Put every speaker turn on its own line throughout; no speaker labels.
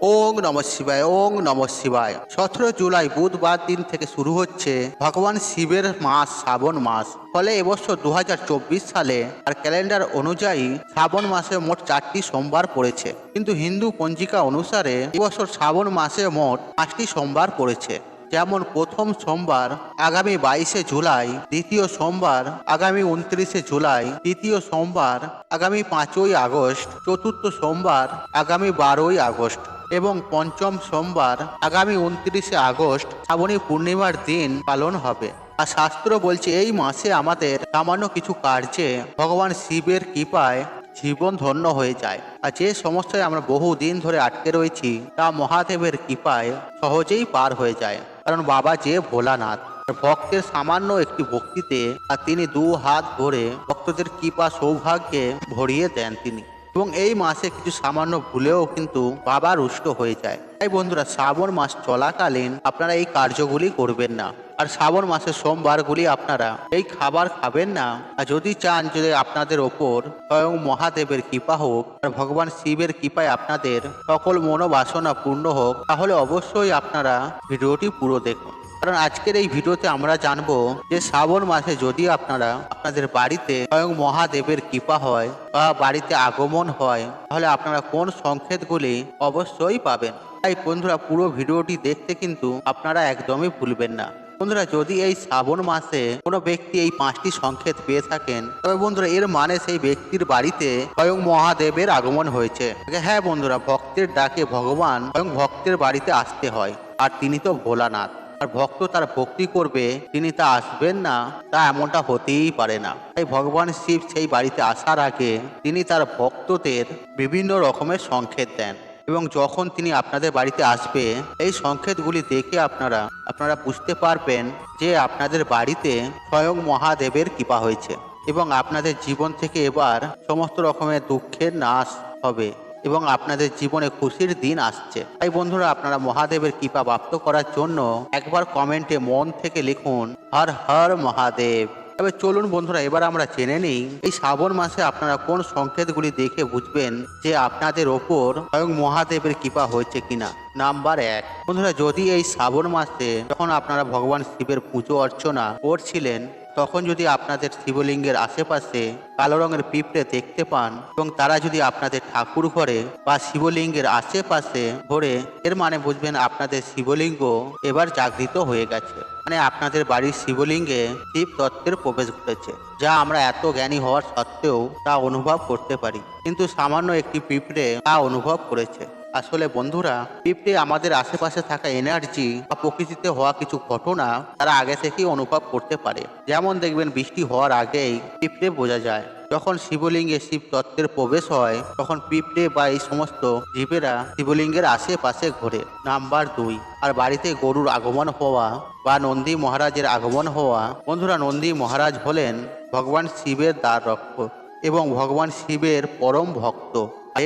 ওং নমঃ শিবায়, ওং নমঃ শিবায়। 17 জুলাই বুধবার দিন থেকে শুরু হচ্ছে ভগবান শিবের মাস শ্রাবণ মাস। ফলে এবছর 2024 সালে আর ক্যালেন্ডার অনুযায়ী শ্রাবণ মাসে মোট 4টি সোমবার পড়েছে, কিন্তু হিন্দু পঞ্জিকা অনুসারে এবছর শ্রাবণ মাসে মোট 5টি সোমবার পড়েছে। যেমন প্রথম সোমবার আগামী 22শে জুলাই, দ্বিতীয় সোমবার আগামী 29শে জুলাই, তৃতীয় সোমবার আগামী 5ই আগস্ট, চতুর্থ সোমবার আগামী 12ই আগস্ট এবং পঞ্চম সোমবার আগামী 29শে আগস্ট শ্রাবণী পূর্ণিমার দিন পালন হবে। আর শাস্ত্র বলছে এই মাসে আমাদের সামান্য কিছু কার্যে ভগবান শিবের কৃপায় জীবন ধন্য হয়ে যায়, আর যে সমস্যায় আমরা বহুদিন ধরে আটকে রয়েছি তা মহাদেবের কৃপায় সহজেই পার হয়ে যায়। কারণ বাবা যে ভোলানাথ, ভক্তের সামান্য একটি ভক্তিতে আর তিনি 2 হাত ভরে ভক্তদের কৃপা সৌভাগ্যে ভরিয়ে দেন তিনি। এবং এই মাসে কিছু সামান্য ভুলেও কিন্তু বাবা রুষ্ট হয়ে যায়। তাই বন্ধুরা, শ্রাবণ মাস চলাকালীন আপনারা এই কার্যগুলি করবেন না। আর শ্রাবণ মাসের সোমবারগুলি আপনারা এই খাবার খাবেন না। আর যদি চান যে আপনাদের ওপর স্বয়ং মহাদেবের কৃপা হোক আর ভগবান শিবের কৃপায় আপনাদের সকল মনোবাসনা পূর্ণ হোক, তাহলে অবশ্যই আপনারা ভিডিওটি পুরো দেখুন। কারণ আজকের এই ভিডিওতে আমরা জানবো যে শ্রাবণ মাসে যদি আপনারা আপনাদের বাড়িতে স্বয়ং মহাদেবের কৃপা হয় বা বাড়িতে আগমন হয়, তাহলে আপনারা কোন সংকেতগুলি অবশ্যই পাবেন। তাই বন্ধুরা, পুরো ভিডিওটি দেখতে কিন্তু আপনারা একদমই ভুলবেন না। বন্ধুরা, যদি এই শ্রাবণ মাসে কোনো ব্যক্তি এই 5টি সংকেত পেয়ে থাকেন, তবে বন্ধুরা এর মানে সেই ব্যক্তির বাড়িতে স্বয়ং মহাদেবের আগমন হয়েছে। হ্যাঁ বন্ধুরা, ভক্তের ডাকে ভগবান স্বয়ং ভক্তের বাড়িতে আসতে হয়, আর তিনি তো ভোলানাথ। আর ভক্ত তার ভক্তি করবে, তিনি তা আসবেন না, তা এমনটা হতেই পারে না। তাই ভগবান শিব সেই বাড়িতে আসার আগে তিনি তার ভক্তদের বিভিন্ন রকমের সংকেত দেন, এবং যখন তিনি আপনাদের বাড়িতে আসবে এই সংকেতগুলি দেখে আপনারা বুঝতে পারবেন যে আপনাদের বাড়িতে স্বয়ং মহাদেবের কৃপা হয়েছে এবং আপনাদের জীবন থেকে এবার সমস্ত রকমের দুঃখের নাশ হবে এবং আপনাদের জীবনে খুশির দিন আসছে। তাই বন্ধুরা, আপনারা মহাদেবের কৃপা প্রাপ্ত করার জন্য একবার কমেন্টে মন থেকে লিখুন হর হর মহাদেব। তবে চলুন বন্ধুরা, এবার আমরা জেনে নিই এই শ্রাবণ মাসে আপনারা কোন সংকেতগুলি দেখে বুঝবেন যে আপনাদের ওপর স্বয়ং মহাদেবের কৃপা হয়েছে কিনা। নাম্বার 1, বন্ধুরা, যদি এই শ্রাবণ মাসে যখন আপনারা ভগবান শিবের পুজো অর্চনা করছিলেন, তখন যদি আপনাদের শিবলিঙ্গের আশেপাশে কালো রঙের পিঁপড়ে দেখতে পান এবং তারা যদি আপনাদের ঠাকুর ঘরে বা শিবলিঙ্গের আশেপাশে ঘোরে, এর মানে বুঝবেন আপনাদের শিবলিঙ্গ এবার জাগৃত হয়ে গেছে। মানে আপনাদের বাড়ির শিবলিঙ্গে শিব তত্ত্বের প্রবেশ ঘটেছে, যা আমরা এত জ্ঞানী হওয়ার সত্ত্বেও তা অনুভব করতে পারি, কিন্তু সামান্য একটি পিঁপড়ে তা অনুভব করেছে। আসলে বন্ধুরা, পিঁপড়ে আমাদের আশেপাশে থাকা এনার্জি বা প্রকৃতিতে হওয়া কিছু ঘটনা তারা আগে থেকেই অনুভব করতে পারে। যেমন দেখবেন, বৃষ্টি হওয়ার আগেই পিঁপড়ে বোঝা যায়। যখন শিবলিঙ্গে শিব তত্ত্বের প্রবেশ হয়, তখন পিঁপড়ে বা এই সমস্ত জীবেরা শিবলিঙ্গের আশেপাশে ঘোরে। নাম্বার 2, আর বাড়িতে গরুর আগমন হওয়া বা নন্দী মহারাজের আগমন হওয়া। বন্ধুরা, নন্দী মহারাজ হলেন ভগবান শিবের দ্বার রক্ষক এবং ভগবান শিবের পরম ভক্ত।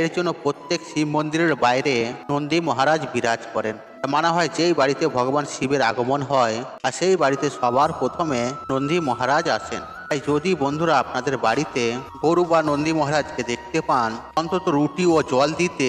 এর জন্য প্রত্যেক শিব মন্দিরের বাইরে নন্দী মহারাজ বিরাজ করেন। মানা হয় যেই বাড়িতে ভগবান শিবের আগমন হয় আর সেই বাড়িতে সবার প্রথমে নন্দী মহারাজ আসেন। তাই যদি বন্ধুরা আপনাদের বাড়িতে গরু বা নন্দী মহারাজকে দেখতে পান, অন্তত রুটি ও জল দিতে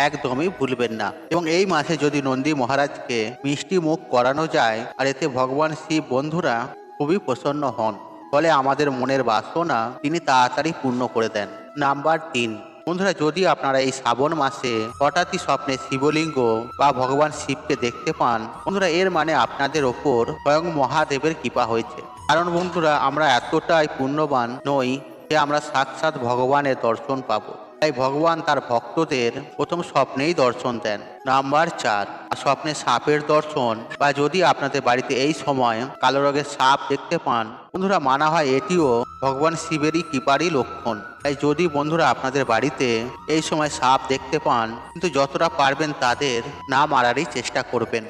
একদমই ভুলবেন না। এবং এই মাসে যদি নন্দী মহারাজকে মিষ্টি মুখ করানো যায়, আর এতে ভগবান শিব বন্ধুরা খুবই প্রসন্ন হন, ফলে আমাদের মনের বাসনা তিনি তাড়াতাড়ি পূর্ণ করে দেন। নাম্বার 3, বন্ধুরা, যদি আপনারা এই শ্রাবণ মাসে হঠাৎই স্বপ্নে শিবলিঙ্গ বা ভগবান শিবকে দেখতে পান, বন্ধুরা এর মানে আপনাদের ওপর স্বয়ং মহাদেবের কৃপা হয়েছে। কারণ বন্ধুরা, আমরা এতটাই পুণ্যবান নই যে আমরা সাক্ষাৎ ভগবানের দর্শন পাবো। তাই ভগবান তার ভক্তদের প্রথম স্বপ্নেই দর্শন দেন। নাম্বার 4, স্বপ্নে সাপের দর্শন বা যদি আপনাদের বাড়িতে এই সময় কালো রঙের সাপ দেখতে পান, বন্ধুরা মানা হয় এটিও ভগবান শিবেরই কৃপারই লক্ষণ। তাই যদি বন্ধুরা আপনাদের বাড়িতে এই সময় সাপ দেখতে পান, কিন্তু যতটা পারবেন তাদের না মারারই চেষ্টা করবেন।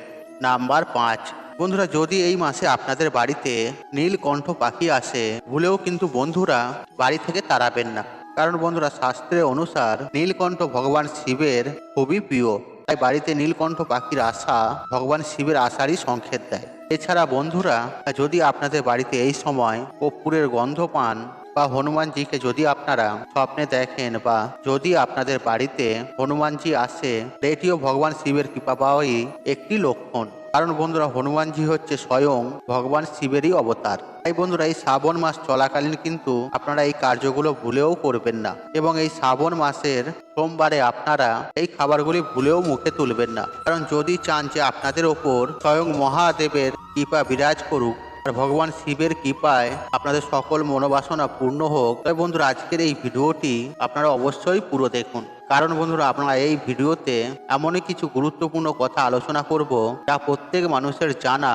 নাম্বার 5, বন্ধুরা, যদি এই মাসে আপনাদের বাড়িতে নীলকণ্ঠ পাখি আসে, ভুলেও কিন্তু বন্ধুরা বাড়ি থেকে তাড়াবেন না। কারণ বন্ধুরা, শাস্ত্রের অনুসার নীলকণ্ঠ ভগবান শিবের খুবই প্রিয়। তাই বাড়িতে নীলকণ্ঠ পাখির আসা ভগবান শিবের আসারই সংকেত দেয়। এছাড়া বন্ধুরা, যদি আপনাদের বাড়িতে এই সময় কর্পূরের গন্ধ পান, বা হনুমানজিকে যদি আপনারা স্বপ্নে দেখেন বা যদি আপনাদের বাড়িতে হনুমানজি আসে, এটিও ভগবান শিবের কৃপা পাওয়াই একটি লক্ষণ। কারণ বন্ধুরা, হনুমানজি হচ্ছে স্বয়ং ভগবান শিবেরই অবতার। তাই বন্ধুরা, এই শ্রাবণ মাস চলাকালীন কিন্তু আপনারা এই কার্যগুলো ভুলেও করবেন না, এবং এই শ্রাবণ মাসের সোমবারে আপনারা এই খাবারগুলি ভুলেও মুখে তুলবেন না। কারণ যদি চান যে আপনাদের ওপর স্বয়ং মহাদেবের কৃপা বিরাজ করুক আর ভগবান শিবের কৃপায় আপনাদের সকল মনোবাসনা পূর্ণ হোক, তাই বন্ধুরা আজকের এই ভিডিওটি আপনারা অবশ্যই পুরো দেখুন। কারণ বন্ধুরা, আপনারা এই ভিডিওতে এমনই কিছু গুরুত্বপূর্ণ কথা আলোচনা করব যা প্রত্যেক মানুষের জানা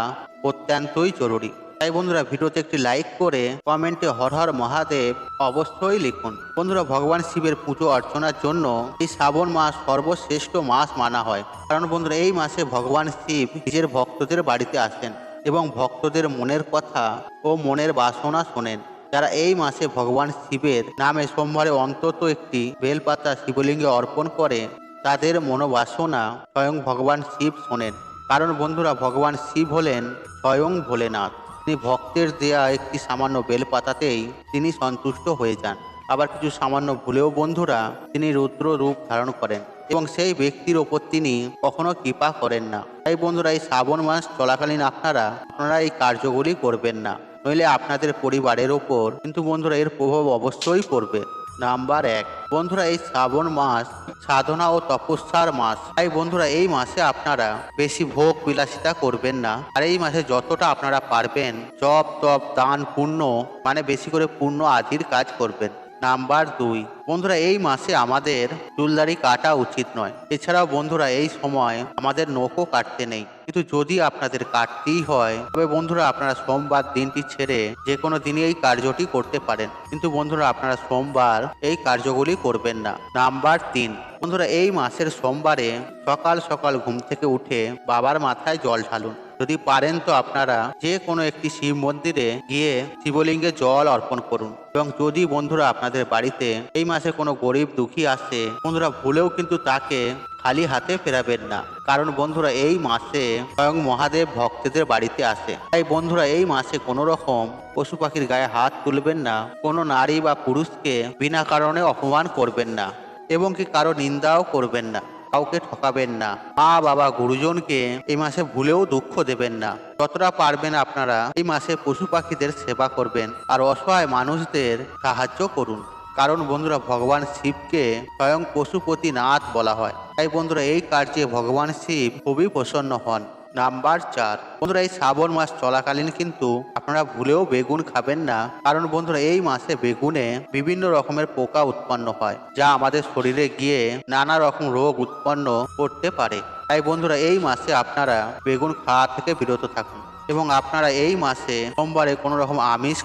অত্যন্তই জরুরি। তাই বন্ধুরা, ভিডিওতে একটি লাইক করে কমেন্টে হর হর মহাদেব অবশ্যই লিখুন। বন্ধুরা, ভগবান শিবের পুজো অর্চনার জন্য এই শ্রাবণ মাস সর্বশ্রেষ্ঠ মাস মানা হয়। কারণ বন্ধুরা, এই মাসে ভগবান শিব নিজের ভক্তদের বাড়িতে আসেন এবং ভক্তদের মনের কথা ও মনের বাসনা শোনেন। যারা এই মাসে ভগবান শিবের নামে সোমবারে অন্তত একটি বেলপাতা শিবলিঙ্গে অর্পণ করে, তাদের মনোবাসনা স্বয়ং ভগবান শিব শোনেন। কারণ বন্ধুরা, ভগবান শিব হলেন স্বয়ং ভোলেনাথ। তিনি ভক্তের দেয়া একটি সামান্য বেলপাতাতেই তিনি সন্তুষ্ট হয়ে যান। আবার কিছু সামান্য ভুলেও বন্ধুরা তিনি রুদ্র রূপ ধারণ করেন এবং সেই ব্যক্তির ওপর তিনি কখনো কৃপা করেন না। তাই বন্ধুরা, এই শ্রাবণ মাস চলাকালীন আপনারা এই কার্যগুলি করবেন না, নইলে আপনাদের পরিবারের ওপর কিন্তু বন্ধুরা এর প্রভাব অবশ্যই পড়বে। নাম্বার 1, বন্ধুরা, এই শ্রাবণ মাস সাধনা ও তপস্যার মাস। তাই বন্ধুরা, এই মাসে আপনারা বেশি ভোগ বিলাসিতা করবেন না, আর এই মাসে যতটা আপনারা পারবেন জপ তপ দান পুণ্য মানে বেশি করে পুণ্য আদির কাজ করবেন। নাম্বার 2, বন্ধুরা, এই মাসে আমাদের চুলদাড়ি কাটা উচিত নয়। এছাড়াও বন্ধুরা, এই সময় আমাদের নখও কাটতে নেই। কিন্তু যদি আপনাদের কাটতেই হয় তবে বন্ধুরা আপনারা সোমবার দিনটি ছেড়ে যে কোনো দিনই এই কার্যটি করতে পারেন, কিন্তু বন্ধুরা আপনারা সোমবার এই কার্যগুলি করবেন না। নাম্বার 3, বন্ধুরা, এই মাসের সোমবারে সকাল সকাল ঘুম থেকে উঠে বাবার মাথায় জল ঢালুন। যদি পারেন তো আপনারা যে কোনো একটি শিব মন্দিরে গিয়ে শিবলিঙ্গে জল অর্পণ করুন। এবং যদি বন্ধুরা আপনাদের বাড়িতে এই মাসে কোনো গরিব দুঃখী আসে, বন্ধুরা ভুলেও কিন্তু তাকে খালি হাতে ফেরাবেন না। কারণ বন্ধুরা, এই মাসে স্বয়ং মহাদেব ভক্তদের বাড়িতে আসে। তাই বন্ধুরা, এই মাসে কোনো রকম পশু পাখির গায়ে হাত তুলবেন না, কোনো নারী বা পুরুষকে বিনা কারণে অপমান করবেন না, এবং কি কারো নিন্দাও করবেন না, কাউকে ঠকাবেন না। মা বাবা গুরুজনকে এই মাসে ভুলেও দুঃখ দেবেন না। যতটা পারবেন আপনারা এই মাসে পশু পাখিদের সেবা করবেন আর অসহায় মানুষদের সাহায্য করুন। কারণ বন্ধুরা, ভগবান শিবকে স্বয়ং পশুপতিনাথ বলা হয়। তাই বন্ধুরা, এই কার্যে ভগবান শিব খুবই প্রসন্ন হন। নাম্বার 4, বন্ধুরা, এই শ্রাবণ মাস চলাকালীন কিন্তু আপনারা ভুলেও বেগুন খাবেন না। কারণ বন্ধুরা, এই মাসে বেগুনে বিভিন্ন রকমের পোকা উৎপন্ন হয়, যা আমাদের শরীরে গিয়ে নানা রকম রোগ উৎপন্ন করতে পারে। তাই বন্ধুরা, এই মাসে আপনারা বেগুন খাওয়া থেকে বিরত থাকুন এবং আপনারা এই মাসে সোমবারে কোনো রকম আমিষ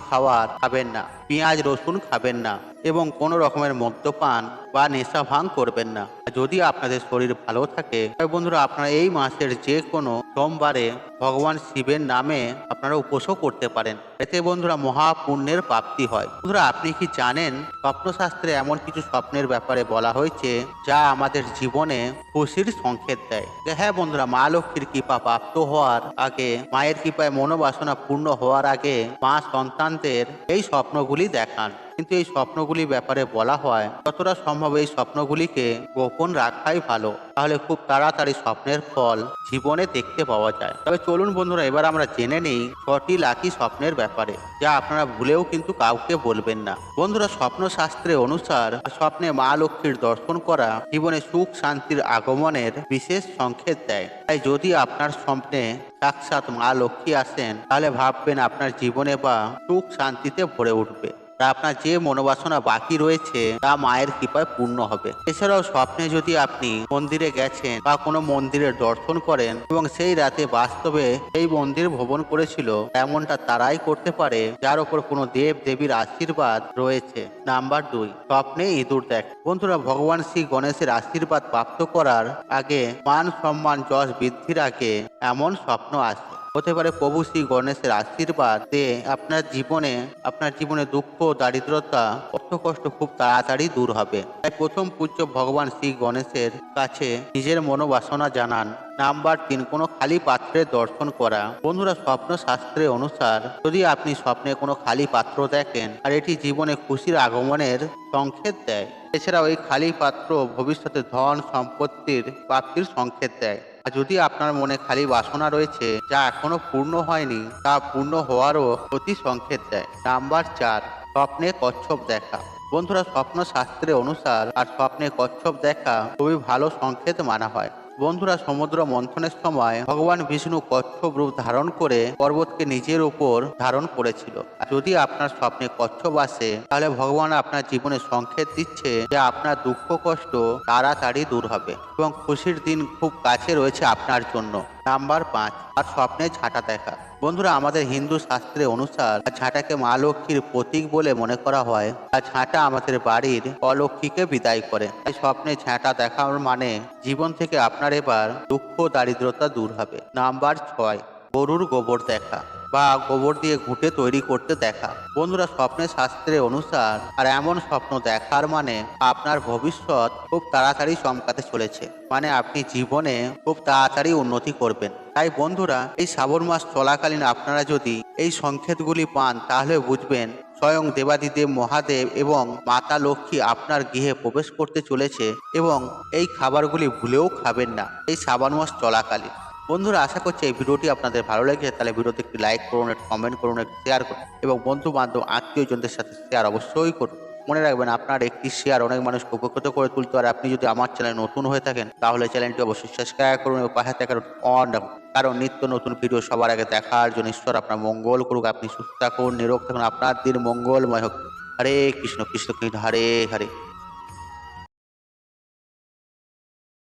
খাবেন না, পেঁয়াজ রসুন খাবেন না এবং কোনো রকমের মদ্যপান বা নেশা ভাঙ করবেন না। যদি আপনাদের শরীর ভালো থাকে তবে বন্ধুরা আপনারা এই মাসের যে কোনো সোমবারে ভগবান শিবের নামে আপনারা উপোসও করতে পারেন। এতে বন্ধুরা মহাপুণ্যের প্রাপ্তি হয়। বন্ধুরা, আপনি কি জানেন স্বপ্নশাস্ত্রে এমন কিছু স্বপ্নের ব্যাপারে বলা হয়েছে যা আমাদের জীবনে খুশির সংকেত দেয়? হ্যাঁ বন্ধুরা, মা লক্ষ্মীর কৃপা প্রাপ্ত হওয়ার আগে, মায়ের কৃপায় মনোবাসনা পূর্ণ হওয়ার আগে মা সন্তানদের এই স্বপ্নগুলি দেখান। কিন্তু এই স্বপ্নগুলি ব্যাপারে বলা হয় যতটা সম্ভব এই স্বপ্নগুলিকে গোপন রাখাই ভালো, তাহলে খুব তাড়াতাড়ি স্বপ্নের ফল জীবনে দেখতে পাওয়া যায়। তবে চলুন বন্ধুরা, এবার আমরা জেনে নেই 6টি লাকি স্বপ্নের ব্যাপারে, যা আপনারা ভুলেও কিন্তু কাউকে বলবেন না। বন্ধুরা, স্বপ্নশাস্ত্রে অনুসার স্বপ্নে মা লক্ষ্মীর দর্শন করা জীবনে সুখ শান্তির আগমনের বিশেষ সংকেত দেয়। তাই যদি আপনার স্বপ্নে সাক্ষাৎ মা লক্ষ্মী আসেন, তাহলে ভাববেন আপনার জীবনে বা সুখ শান্তিতে ভরে উঠবে। আপনার যে মনোবাসনা বাকি রয়েছে তা মায়ের কৃপায় পূর্ণ হবে। এছাড়াও স্বপ্নে যদি আপনি মন্দিরে গেছেন বা কোনো মন্দিরের দর্শন করেন এবং সেই রাতে বাস্তবে সেই মন্দির ভ্রমণ করেছিল, এমনটা তারাই করতে পারে যার ওপর কোনো দেব দেবীর আশীর্বাদ রয়েছে। নাম্বার 2, স্বপ্নে ইঁদুর দেখ। বন্ধুরা, ভগবান শ্রী গণেশের আশীর্বাদ প্রাপ্ত করার আগে, মান সম্মান যশ বৃদ্ধির আগে এমন স্বপ্ন আসে। হতে পারে প্রভু শ্রী গণেশের আশীর্বাদ যে আপনার জীবনে দুঃখ, দারিদ্রতা, অর্থকষ্ট খুব তাড়াতাড়ি দূর হবে। তাই প্রথম পূজ্য ভগবান শ্রী গণেশের কাছে নিজের মনোবাসনা জানান। নাম্বার 3, কোনো খালি পাত্রের দর্শন করা। বন্ধুরা, স্বপ্ন শাস্ত্রে অনুসার যদি আপনি স্বপ্নে কোনো খালি পাত্র দেখেন আর এটি জীবনে খুশির আগমনের সংকেত দেয়। এছাড়াও এই খালি পাত্র ভবিষ্যতে ধন সম্পত্তির প্রাপ্তির সংকেত দেয়। আর যদি আপনার মনে খালি বাসনা রয়েছে যা এখনো পূর্ণ হয়নি, তা পূর্ণ হওয়ারও প্রতি সংকেত দেয়। নাম্বার 4, স্বপ্নে কচ্ছপ দেখা। বন্ধুরা, স্বপ্ন শাস্ত্রে অনুসার আর স্বপ্নে কচ্ছপ দেখা খুবই ভালো সংকেত মানা হয়। বন্ধুরা, সমুদ্র মন্থনের সময় ভগবান বিষ্ণু কচ্ছপ রূপ ধারণ করে পর্বতকে নিজের উপর ধারণ করেছিল। আর যদি আপনার স্বপ্নে কচ্ছপ আসে তাহলে ভগবান আপনার জীবনে সংকেত দিচ্ছে যে আপনার দুঃখ কষ্ট তাড়াতাড়ি দূর হবে এবং খুশির দিন খুব কাছে রয়েছে আপনার জন্য। নাম্বার 5, আর স্বপ্নে ঝাঁটা দেখা। বন্ধুরা, আমাদের হিন্দু শাস্ত্রে অনুসার ঝাঁটাকে মা লক্ষ্মীর প্রতীক বলে মনে করা হয়। আর ঝাঁটা আমাদের বাড়ির অলক্ষ্মীকে বিদায় করে। তাই স্বপ্নে ঝাঁটা দেখার মানে জীবন থেকে আপনার এবার দুঃখ দারিদ্রতা দূর হবে। নাম্বার 6, গরুর গোবর দেখা বা গোবর দিয়ে ঘুঁটে তৈরি করতে দেখা। বন্ধুরা, স্বপ্নের শাস্ত্রে অনুসার আর এমন স্বপ্ন দেখার মানে আপনার ভবিষ্যৎ খুব তাড়াতাড়ি চমকাতে চলেছে, মানে আপনি জীবনে খুব তাড়াতাড়ি উন্নতি করবেন। তাই বন্ধুরা, এই শ্রাবণ মাস চলাকালীন আপনারা যদি এই সংকেতগুলি পান তাহলে বুঝবেন স্বয়ং দেবাদিদেব মহাদেব এবং মাতা লক্ষ্মী আপনার গৃহে প্রবেশ করতে চলেছে এবং এই খাবারগুলি ভুলেও খাবেন না এই শ্রাবণ মাস চলাকালীন। বন্ধুরা, আশা করছি এই ভিডিওটি আপনাদের ভালো লেগেছে। তাহলে ভিডিওতে একটি লাইক করুন, একটি কমেন্ট করুন, একটি শেয়ার করুন এবং বন্ধু বান্ধব আত্মীয়জনদের সাথে শেয়ার অবশ্যই করুন। মনে রাখবেন, আপনার একটি শেয়ার অনেক মানুষকে উপকৃত করে তুলতে। আর আপনি যদি আমার চ্যানেল নতুন হয়ে থাকেন তাহলে চ্যানেলটি অবশ্যই সাবস্ক্রাইব করুন এবং পাশে থাকা অন রাখুন, কারণ নিত্য নতুন ভিডিও সবার আগে দেখার জন্য। ঈশ্বর আপনার মঙ্গল করুক, আপনি সুস্থ থাকুন, নিরোগ থাকুন, আপনার দিন মঙ্গলময় হোক। হরে কৃষ্ণ কৃষ্ণ কৃষ্ণ হরে হরে।